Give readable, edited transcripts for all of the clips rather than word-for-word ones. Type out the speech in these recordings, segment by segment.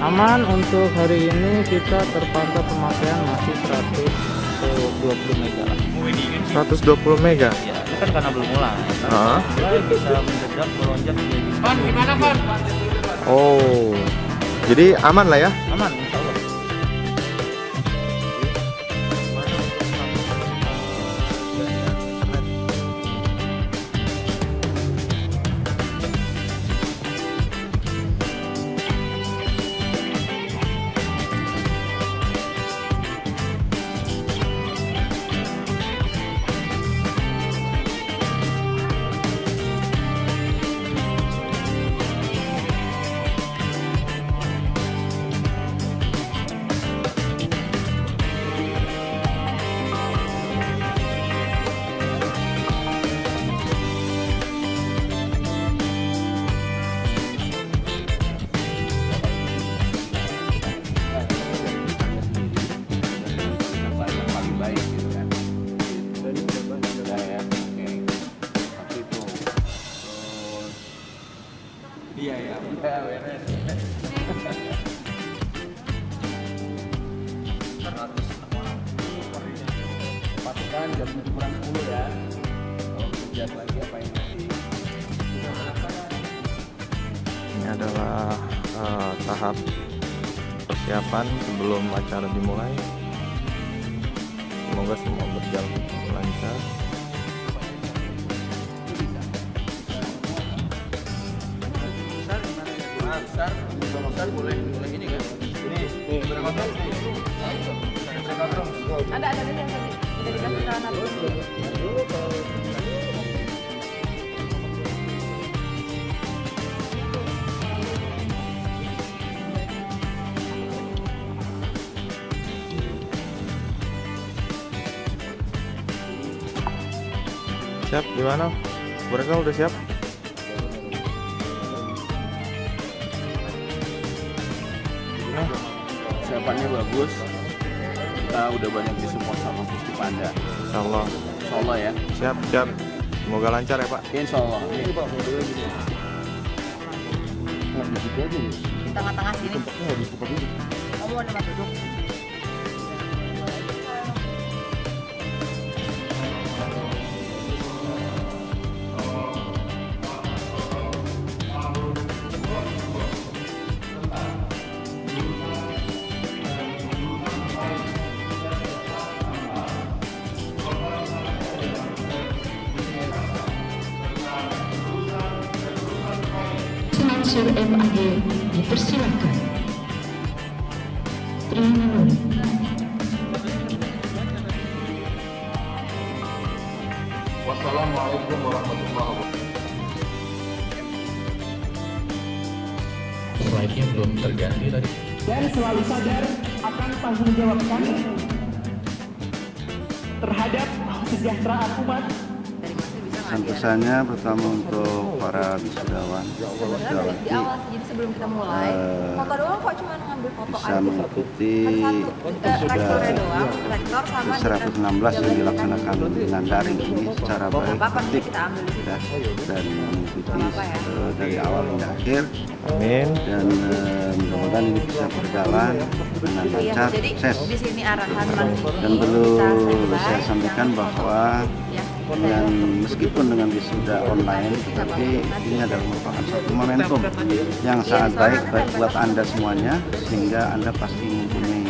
Aman untuk hari ini kita terpantau pemakaian masih 120 mega lah. 120 mega. Ya, itu kan karena belum mulai. Bisa mendadak melonjak menjadi. Gimana, Pan? Oh, jadi aman lah ya? Aman, insya Allah. Iya. Patokan jam 7 kurang 10 ya. Kalau kerja lagi apa yang nanti? Ini adalah tahap persiapan sebelum acara dimulai. Semoga semua berjalan lancar. Besar boleh ini kan? Ini berapa ton? Ada yang tadi udah dikasih celana dulu. Siap, gimana? Mereka udah siap? Siapannya bagus. Kita udah banyak disupport sama Gusti Panda. Insya Allah. Insya Allah ya. Siap. Semoga lancar ya Pak. Insya Allah. Ini Pak modelnya gini. Nah, di situ aja nih. Di tengah-tengah sini. Tempatnya habis tempat duduk. Kamu mau tempat duduk. Mansur MAD dipersilakan. Trinanuri. Wassalamualaikum warahmatullahi wabarakatuh. Slide-nya belum terganti tadi. Dan selalu sadar akan tanggung jawab kami terhadap kesejahteraan umat. Pesan-pesannya pertama untuk para wisudawan, Sebenarnya di awal sih, jadi sebelum kita mulai, foto doang kok, cuma ngambil foto bisa aja. mengikuti Rektornya doang, rektor sama 116 yang dilaksanakan dengan daring ini secara baik, Bapak tertib, kita ambil di situ. dan mengikuti dari awal hingga akhir. Amin. Dan mudah-mudahan ini bisa berjalan dengan Iya, lancar, jadi sukses. di sini arahan masih Dan perlu saya sampaikan bahwa dengan meskipun dengan wisuda online, tetapi ini adalah merupakan satu momentum yang sangat baik buat Anda semuanya, sehingga Anda pasti mempunyai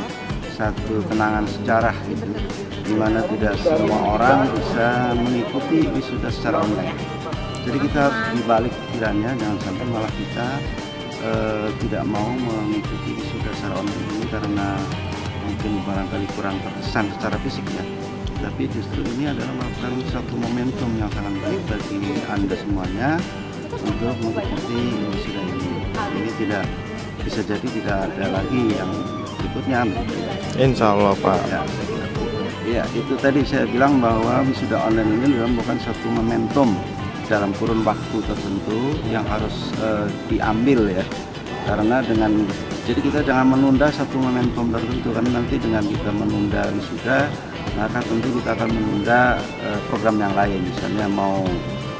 satu kenangan sejarah gitu, di mana tidak semua orang bisa mengikuti wisuda secara online. Jadi kita harus dibalik pikirannya, jangan sampai malah kita tidak mau mengikuti wisuda secara online ini karena mungkin barangkali kurang terkesan secara fisik ya. Tapi justru ini adalah merupakan satu momentum yang sangat baik bagi Anda semuanya untuk mengikuti wisuda ini. Ini tidak bisa jadi tidak ada lagi yang berikutnya. Insya Allah Pak. Ya, itu tadi saya bilang bahwa wisuda online ini bukan satu momentum dalam kurun waktu tertentu yang harus diambil ya. Karena jadi kita jangan menunda satu momentum tertentu, karena nanti dengan kita menunda wisuda, maka tentu kita akan menunda program yang lain, misalnya mau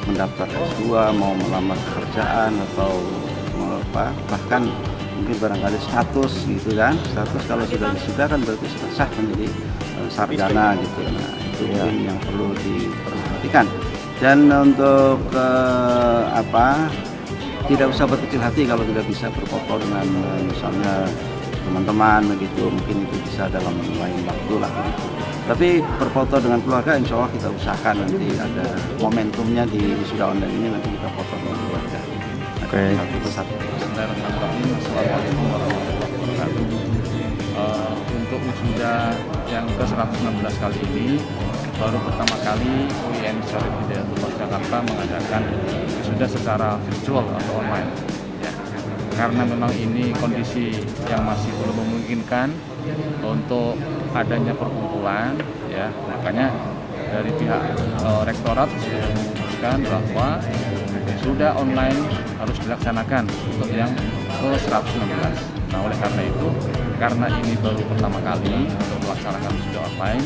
mendaftar S2, mau melamar pekerjaan, atau bahkan mungkin barangkali status gitu kan, status kalau sudah wisuda kan berarti sudah sah menjadi sarjana gitu. Nah itu mungkin yang perlu diperhatikan. Dan untuk tidak usah berkecil hati kalau tidak bisa berfoto dengan misalnya teman-teman begitu, mungkin itu bisa dalam lain waktu lah gitu. Tapi berfoto dengan keluarga insya Allah kita usahakan nanti ada momentumnya di wisuda online ini, nanti kita foto dengan keluarga. Oke. Bismillahirrahmanirrahim. Assalamualaikum warahmatullahi wabarakatuh. Untuk wisuda yang ke-116 kali ini baru pertama kali UIN Syarif Hidayatullah Jakarta mengadakan wisuda secara virtual atau online. Ya, karena memang ini kondisi yang masih belum memungkinkan untuk adanya perkumpulan, ya makanya dari pihak rektorat sudah memutuskan bahwa wisuda online harus dilaksanakan untuk yang ke-116. Nah oleh karena itu, karena ini baru pertama kali untuk melaksanakan wisuda online,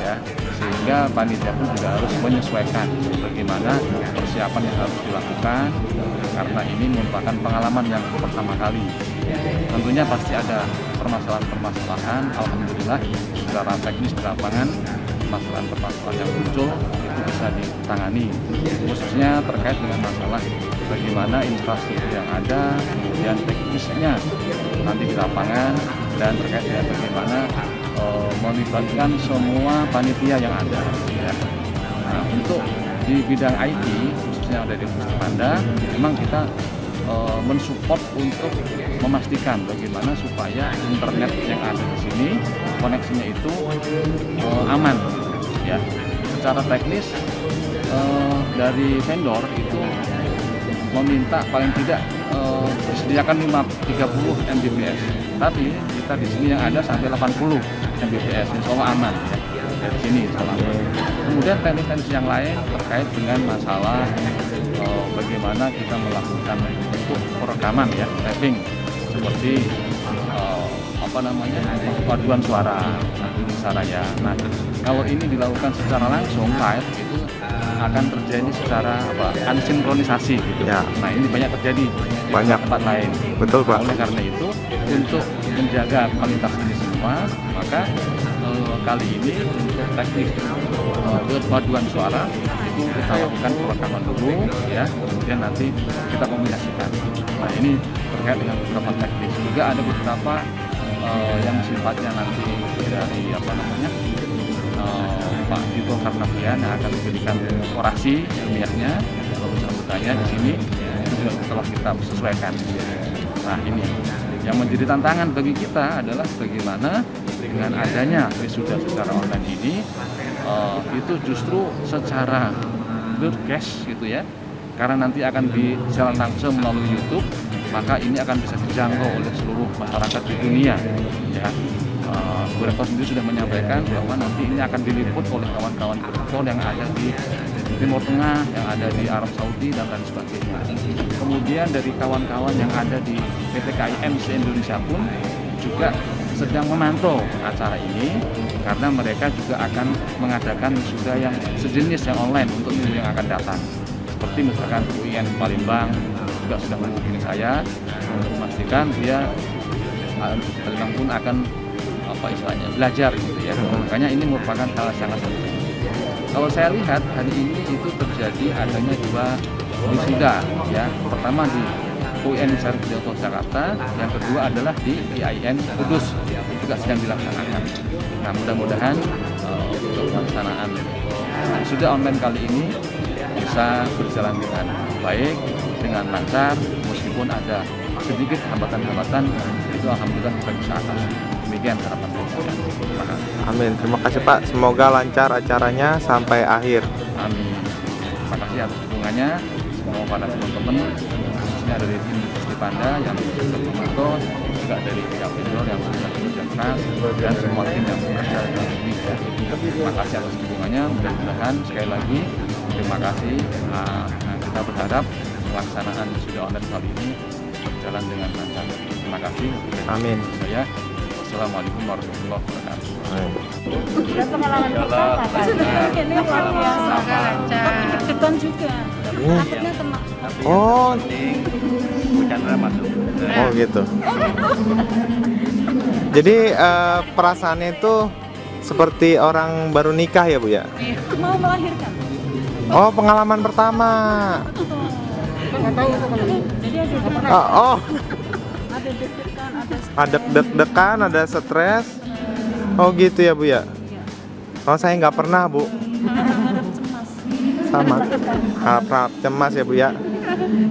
ya, sehingga panitia pun juga harus menyesuaikan bagaimana persiapan yang harus dilakukan, karena ini merupakan pengalaman yang pertama kali. Tentunya pasti ada permasalahan-permasalahan, alhamdulillah secara teknis di lapangan permasalahan yang muncul itu bisa ditangani, khususnya terkait dengan masalah bagaimana infrastruktur yang ada, kemudian teknisnya nanti di lapangan, dan terkait dengan bagaimana melibatkan semua panitia yang ada. Ya. Nah, untuk di bidang IT khususnya ada di Universitas Panda, memang kita mensupport untuk memastikan bagaimana supaya internet yang ada di sini koneksinya itu aman. Ya, secara teknis dari vendor itu meminta paling tidak disediakan 30 Mbps, tapi kita di sini yang ada sampai 80 Mbps, insya Allah aman ya, dari sini selama. Kemudian teknis-teknis yang lain terkait dengan masalah bagaimana kita melakukan untuk perekaman ya, tapping seperti paduan suara, saraya. Nah, kalau ini dilakukan secara langsung live itu akan terjadi secara ansinkronisasi gitu. Ya. Nah, ini banyak terjadi di tempat lain. Betul, Pak. Oleh karena itu, untuk menjaga kualitas ini semua, maka kali ini untuk teknik paduan suara itu kita lakukan perekaman dulu ya, kemudian nanti kita kombinasikan. Nah, ini terkait dengan beberapa teknis. Juga ada beberapa yang sifatnya nanti dari Pak Dito Karnavian yang akan memberikan orasi ilmiahnya, lalu sambutannya di sini itu juga telah kita sesuaikan. Nah, ini yang menjadi tantangan bagi kita adalah bagaimana dengan adanya wisuda secara online ini itu justru secara broadcast gitu ya, karena nanti akan disiaran langsung melalui YouTube, maka ini akan bisa dijangkau oleh seluruh masyarakat di dunia ya. Bu Rektor sendiri sudah menyampaikan bahwa nanti ini akan diliput oleh kawan-kawan rektor yang ada di Timur Tengah, yang ada di Arab Saudi dan lain sebagainya. Kemudian dari kawan-kawan yang ada di PT KIM se-Indonesia pun juga sedang memantau acara ini, karena mereka juga akan mengadakan wisuda yang sejenis yang online untuk minggu yang akan datang. Seperti misalkan UIN Palembang juga sudah menghubungi saya untuk memastikan dia Palembang pun akan belajar gitu ya. Makanya ini merupakan hal yang sangat penting. Kalau saya lihat hari ini itu terjadi adanya 2 wisuda ya. Pertama di UIN Syarif Hidayatullah Jakarta, yang kedua adalah di IAIN Kudus, juga sedang dilaksanakan. Nah, mudah-mudahan untuk pelaksanaan wisuda online kali ini bisa berjalan dengan baik, dengan lancar, meskipun ada sedikit hambatan-hambatan, itu alhamdulillah kita bisa atasi. Demikian harapan saya. Terima kasih. Amin. Terima kasih Pak. Semoga lancar acaranya sampai akhir. Amin. Terima kasih atas dukungannya. Semoga pada teman-teman, khususnya dari tim Universitas Panda yang sudah memantau, juga dari pihak vendor yang sudah bekerja keras, dan semua tim yang bekerja di sini. Terima kasih atas dukungannya. Mudah-mudahan sekali lagi terima kasih. Kita berharap pelaksanaan wisuda online kali ini berjalan dengan lancar. Terima kasih. Amin. Saya. Assalamualaikum warahmatullahi wabarakatuh. Dan pengalaman pertama kan? Sudah ini luar biasa. Tapi deg-degan juga. takutnya kena. Oh. penting Bu Chandra masuk. Oh gitu. Jadi perasaannya itu seperti orang baru nikah ya Bu ya? Mau melahirkan. Oh, pengalaman pertama. Oh, Ada deg-degan, ada deg-degan, ada stres. Oh gitu ya Bu ya? Oh saya nggak pernah Bu. cemas. Sama. Harap cemas ya Bu ya?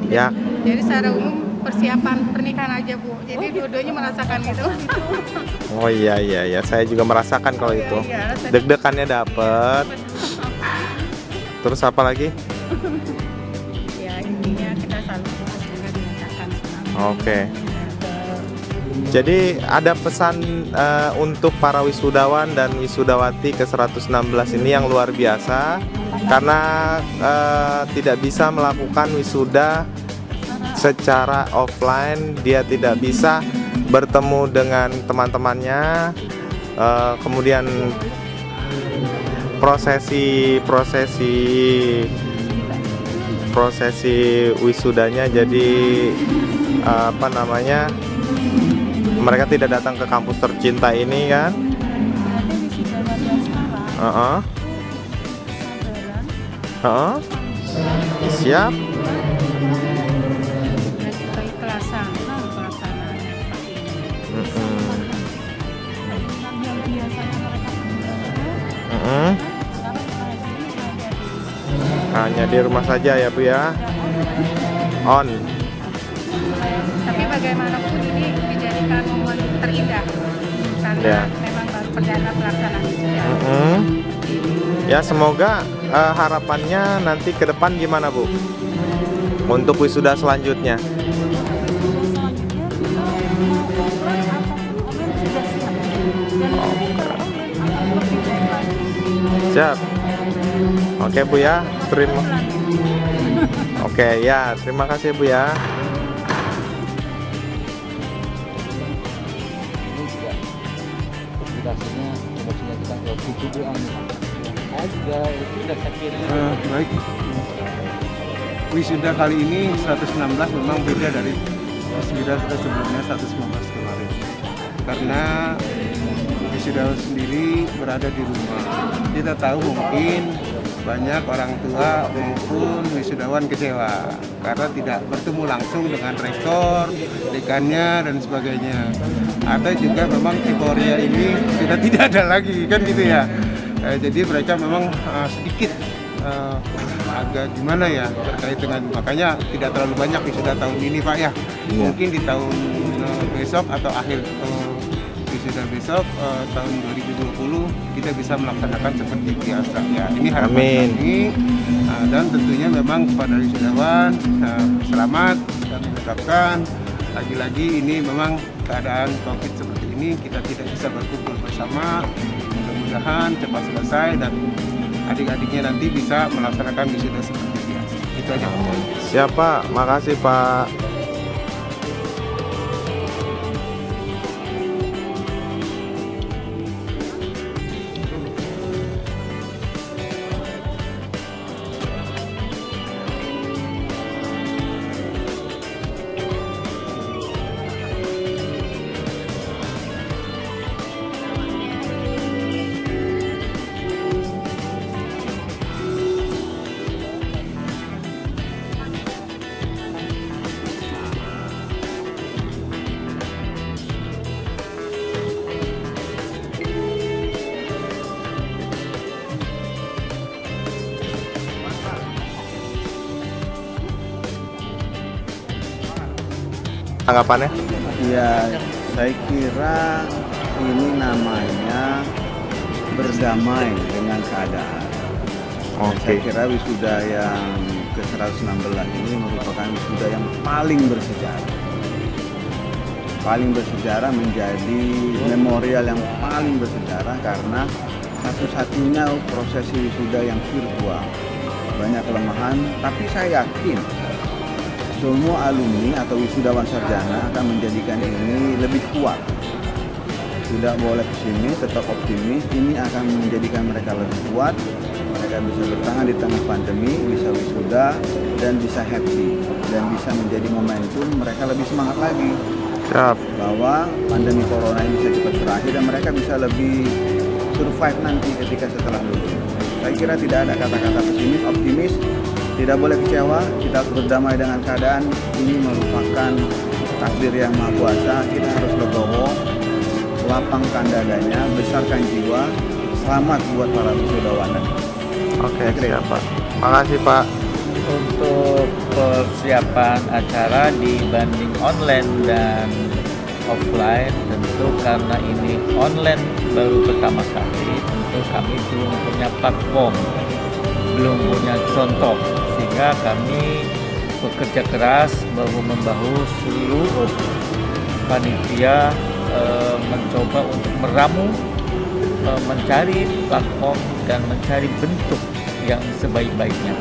Ya. Jadi secara umum persiapan pernikahan aja Bu. Jadi dua-duanya merasakan gitu. Oh iya saya juga merasakan kalau itu. Deg-degannya dapet. Terus apa lagi? Ya intinya kita selalu juga dirasakan. Oke. Jadi ada pesan untuk para wisudawan dan wisudawati ke-116 ini yang luar biasa karena tidak bisa melakukan wisuda secara offline, dia tidak bisa bertemu dengan teman-temannya, kemudian prosesi wisudanya jadi mereka tidak datang ke kampus tercinta ini kan. Siap. Keikhlasan pelaksanaannya seperti ini. Hanya di rumah saja ya Bu ya. On. Tapi bagaimanapun ini dijadikan momen terindah karena Ya. memang baru perdana pelaksanaan wisuda. Ya semoga harapannya nanti ke depan gimana Bu? Untuk wisuda selanjutnya. Siap. Oke Bu ya, terima. Oke ya, terima kasih Bu ya. Baik. Wisuda kali ini 116 memang beda dari wisuda sebelumnya 115 kemarin. Karena wisuda sendiri berada di rumah. Kita tahu mungkin banyak orang tua maupun wisudawan kecewa karena tidak bertemu langsung dengan rektor, dekannya dan sebagainya. Atau juga memang euforia ini sudah tidak ada lagi kan gitu ya. Jadi mereka memang sedikit agak gimana ya terkait dengan, makanya tidak terlalu banyak wisuda tahun ini Pak ya. Mungkin di tahun besok atau akhir wisuda besok tahun 2020 kita bisa melaksanakan seperti biasa ya. Ini harapan kami dan tentunya memang kepada wisudawan selamat dan mengucapkan lagi-lagi ini memang keadaan COVID seperti ini kita tidak bisa berkumpul bersama. Mudah-mudahan cepat selesai dan adik-adiknya nanti bisa melaksanakan wisuda seperti biasa. Itu aja Pak. Siap Pak, makasih Pak. Tanggapannya? Ya, saya kira ini namanya berdamai dengan keadaan. Saya kira wisuda yang ke-116 ini merupakan wisuda yang paling bersejarah. Paling bersejarah, menjadi memorial yang paling bersejarah karena satu-satunya prosesi wisuda yang virtual. Banyak kelemahan, tapi saya yakin semua alumni atau wisudawan sarjana akan menjadikan ini lebih kuat. Tidak boleh pesimis, tetap optimis. Ini akan menjadikan mereka lebih kuat, mereka bisa bertahan di tengah pandemi, bisa wisuda, dan bisa happy, dan bisa menjadi momentum mereka lebih semangat lagi. Siap. Bahwa pandemi corona ini bisa cepat berakhir dan mereka bisa lebih survive nanti ketika setelah lulus. Saya kira tidak ada kata-kata pesimis, optimis, tidak boleh kecewa, kita harus berdamai dengan keadaan. Ini merupakan takdir yang maha kuasa, kita harus legowo, lapangkan dadanya, besarkan jiwa. Selamat buat para wisudawan. Oke, siap Pak. Makasih Pak. Untuk persiapan acara dibanding online dan offline, tentu karena ini online baru pertama kali, tentu kami belum punya platform, belum punya contoh, sehingga kami bekerja keras bahu-membahu seluruh panitia mencoba untuk meramu, mencari platform dan mencari bentuk yang sebaik-baiknya.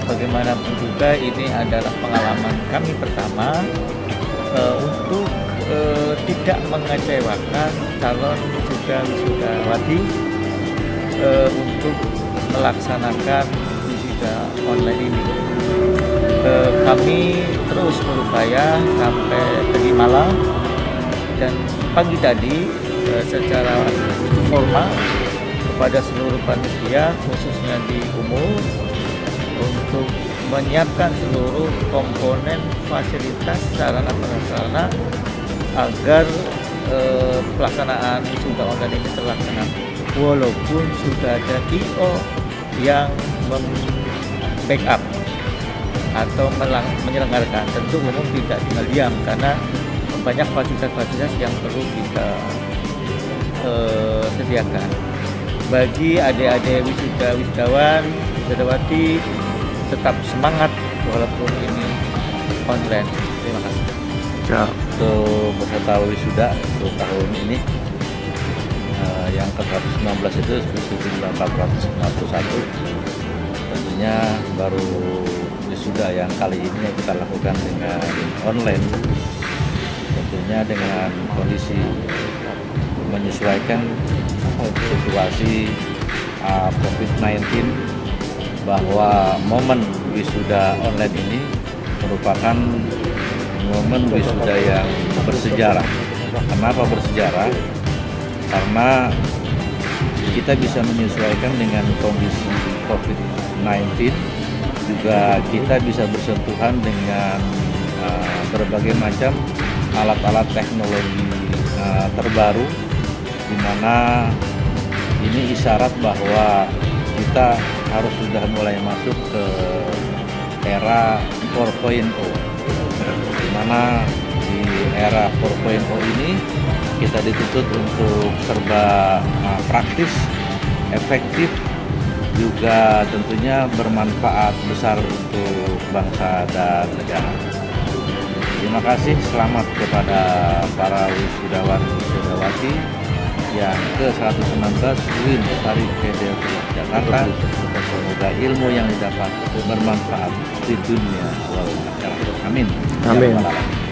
Bagaimanapun juga ini adalah pengalaman kami pertama untuk tidak mengecewakan calon wisudawati untuk melaksanakan wisuda online ini. Kami terus berupaya sampai tadi malam dan pagi tadi secara formal kepada seluruh panitia khususnya di Umul untuk menyiapkan seluruh komponen fasilitas sarana prasarana agar pelaksanaan wisuda online ini terlaksana, walaupun sudah ada IO yang backup atau menyelenggarakan. Tentu umum tidak tinggal diam karena banyak fasilitas-fasilitas yang perlu kita sediakan. Bagi adik-adik wisudawan, wisudawati, tetap semangat walaupun ini online. Terima kasih. Ya. Untuk peserta wisuda untuk tahun ini yang ke-119 itu sejumlah 451. Tentunya baru wisuda yang kali ini yang kita lakukan dengan online. Tentunya dengan kondisi menyesuaikan situasi COVID-19, bahwa momen wisuda online ini merupakan momen wisuda yang bersejarah. Kenapa bersejarah? Karena kita bisa menyesuaikan dengan kondisi COVID-19, juga kita bisa bersentuhan dengan berbagai macam alat-alat teknologi terbaru, di mana ini isyarat bahwa kita harus sudah mulai masuk ke era 4.0, di mana di era 4.0 ini kita dituntut untuk serba praktis, efektif, juga tentunya bermanfaat besar untuk bangsa dan negara. Terima kasih, selamat kepada para wisudawan wisudawati yang ke-119 UIN Syarif FEDER Jakarta. Semoga ilmu yang didapat bermanfaat di dunia wal akhirat. Amin. Amin. Ya Rabbal Alamin.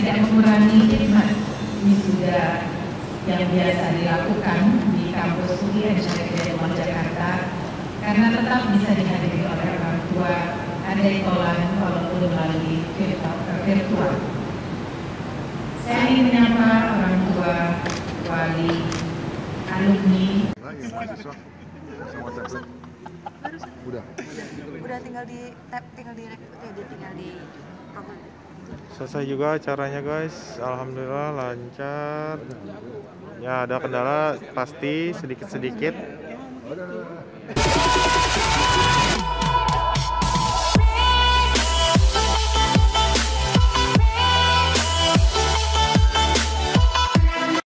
tidak mengurangi khidmat wisuda yang biasa dilakukan di kampus UIN Syarif Hidayatullah Jakarta, karena tetap bisa dihadiri oleh orang tua, andai kolan walaupun melalui virtual. Saya ingin menyapa orang tua, wali, alumni. Udah tinggal di Selesai juga acaranya guys, alhamdulillah lancar. Ya ada kendala pasti sedikit-sedikit.